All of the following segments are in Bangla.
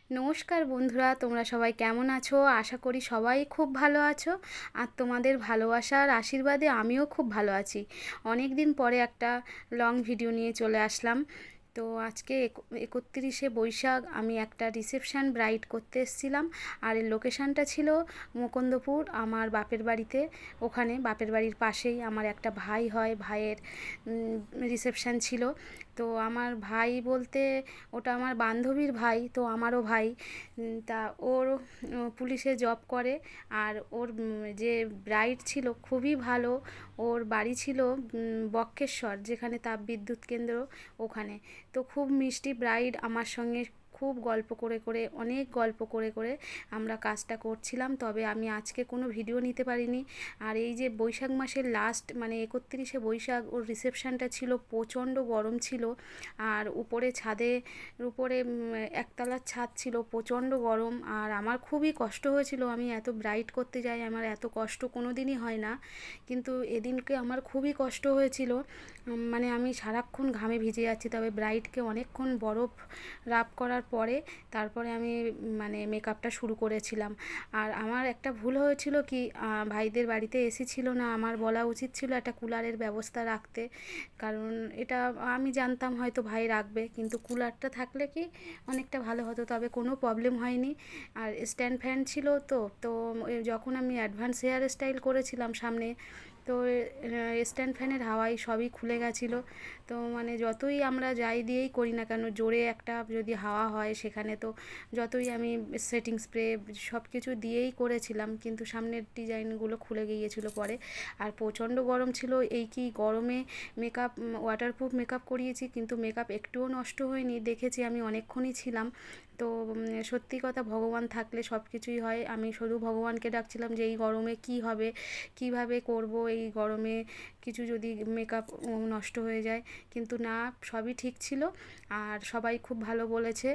নমস্কার বন্ধুরা, তোমরা সবাই কেমন আছো? আশা করি সবাই খুব ভালো আছো। আর তোমাদের ভালোবাসা আর আশীর্বাদে আমিও খুব ভালো আছি। অনেক দিন পরে একটা লং ভিডিও নিয়ে চলে আসলাম। তো আজকে 31শে বৈশাখ আমি একটা রিসেপশান ব্রাইড করতে এসেছিলাম। আর এর লোকেশানটা ছিল মুকুন্দপুর, আমার বাপের বাড়িতে। ওখানে বাপের বাড়ির পাশেই আমার একটা ভাই হয়, ভাইয়ের রিসেপশান ছিল। তো আমার ভাই বলতে ওটা আমার বান্ধবীর ভাই, তো আমারও ভাই। তা ওর পুলিশে জব করে। আর ওর যে ব্রাইড ছিল খুবই ভালো। ওর বাড়ি ছিল বক্রেশ্বর, যেখানে তাপবিদ্যুৎ কেন্দ্র, ওখানে। তো খুব মিষ্টি ব্রাইড, আমার সঙ্গে খুব গল্প করে করে, অনেক গল্প করে করে আমরা কাজটা করছিলাম। তবে আমি আজকে কোনো ভিডিও নিতে পারিনি। আর এই যে বৈশাখ মাসের লাস্ট, মানে 31শে বৈশাখ, ওর রিসেপশানটা ছিল, প্রচণ্ড গরম ছিল। আর উপরে ছাদের উপরে একতলার ছাদ ছিল, প্রচণ্ড গরম। আর আমার খুবই কষ্ট হয়েছিল। আমি এত ব্রাইড করতে যাই, আমার এত কষ্ট কোনো দিনই হয় না, কিন্তু এদিনকে আমার খুবই কষ্ট হয়েছিল। মানে আমি সারাক্ষণ ঘামে ভিজে যাচ্ছি। তবে ব্রাইডকে অনেকক্ষণ বরফ রাব করার পরে তারপরে আমি মানে মেকআপটা শুরু করেছিলাম। আর আমার একটা ভুল হয়েছিল কি, ভাইদের বাড়িতে এসি ছিল না, আমার বলা উচিত ছিল একটা কুলারের ব্যবস্থা রাখতে। কারণ এটা আমি জানতাম হয়তো ভাই রাখবে, কিন্তু কুলারটা থাকলে কি অনেকটা ভালো হতো। তবে কোনো প্রবলেম হয়নি। আর স্ট্যান্ড ফ্যান ছিল। তো যখন আমি অ্যাডভান্স হেয়ার স্টাইল করেছিলাম সামনে, তো স্ট্যান্ড ফ্যানের হাওয়ায় সবই খুলে গেছিলো। তো মানে যতই আমরা যাই দিয়েই করি না কেন, জোরে একটা যদি হাওয়া হয় সেখানে, তো যতই আমি সেটিং স্প্রে সব কিছু দিয়েই করেছিলাম, কিন্তু সামনের ডিজাইনগুলো খুলে গিয়েছিলো পরে। আর প্রচণ্ড গরম ছিল। এই কি গরমে মেকআপ, ওয়াটারপ্রুফ মেকআপ করিয়েছি, কিন্তু মেকআপ একটুও নষ্ট হয়নি। দেখেছি আমি অনেকক্ষণই ছিলাম। তো সত্যি কথা, ভগবান থাকলে সব কিছুই হয়। আমি শুধু ভগবানকে ডাকছিলাম যে এই গরমে কী হবে, কীভাবে করব এই গরমে, কিছু যদি মেকআপ নষ্ট হয়ে যায়। কিন্তু না, সবই ঠিক ছিল। আর সবাই খুব ভালো বলেছে।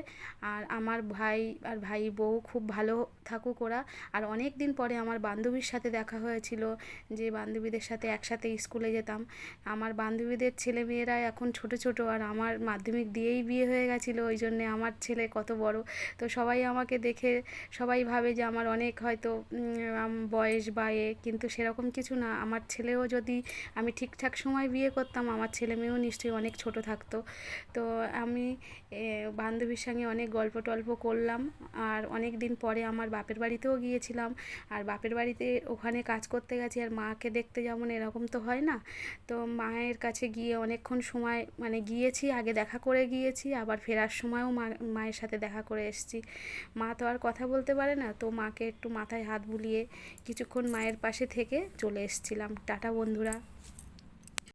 আর আমার ভাই আর ভাই বউ খুব ভালো থাকুক ওরা। আর অনেক দিন পরে আমার বান্ধবীর সাথে দেখা হয়েছিল, যে বান্ধবীদের সাথে একসাথে স্কুলে যেতাম। আমার বান্ধবীদের ছেলে মেয়েরা এখন ছোট ছোট, আর আমার মাধ্যমিক দিয়েই বিয়ে হয়ে গেছিলো। ওই জন্যে আমার ছেলে কত বড়। তো সবাই আমাকে দেখে সবাই ভাবে যে আমার অনেক হয়তো বয়স বা কিন্তু সেরকম কিছু না। আমার ছেলেও যদি আমি ঠিকঠাক সময় বিয়ে করতাম, আমার ছেলে মেয়েও নিশ্চয়ই অনেক ছোট থাকতো। তো আমি বান্ধবীর সঙ্গে অনেক গল্প টল্প করলাম। আর অনেক দিন পরে আমার বাপের বাড়িতেও গিয়েছিলাম। আর বাপের বাড়িতে ওখানে কাজ করতে গেছি, আর মাকে দেখতে যেমন, এরকম তো হয় না। তো মায়ের কাছে গিয়ে অনেকক্ষণ সময় মানে গিয়েছি, আগে দেখা করে গিয়েছি, আবার ফেরার সময়ও মায়ের সাথে দেখা করে এসেছি। মা তো আর কথা বলতে পারে না, তো মাকে একটু মাথায় হাত বুলিয়ে কিছুক্ষণ মায়ের পাশে থেকে চলে এসেছিলাম। টাটা বন্ধুরা।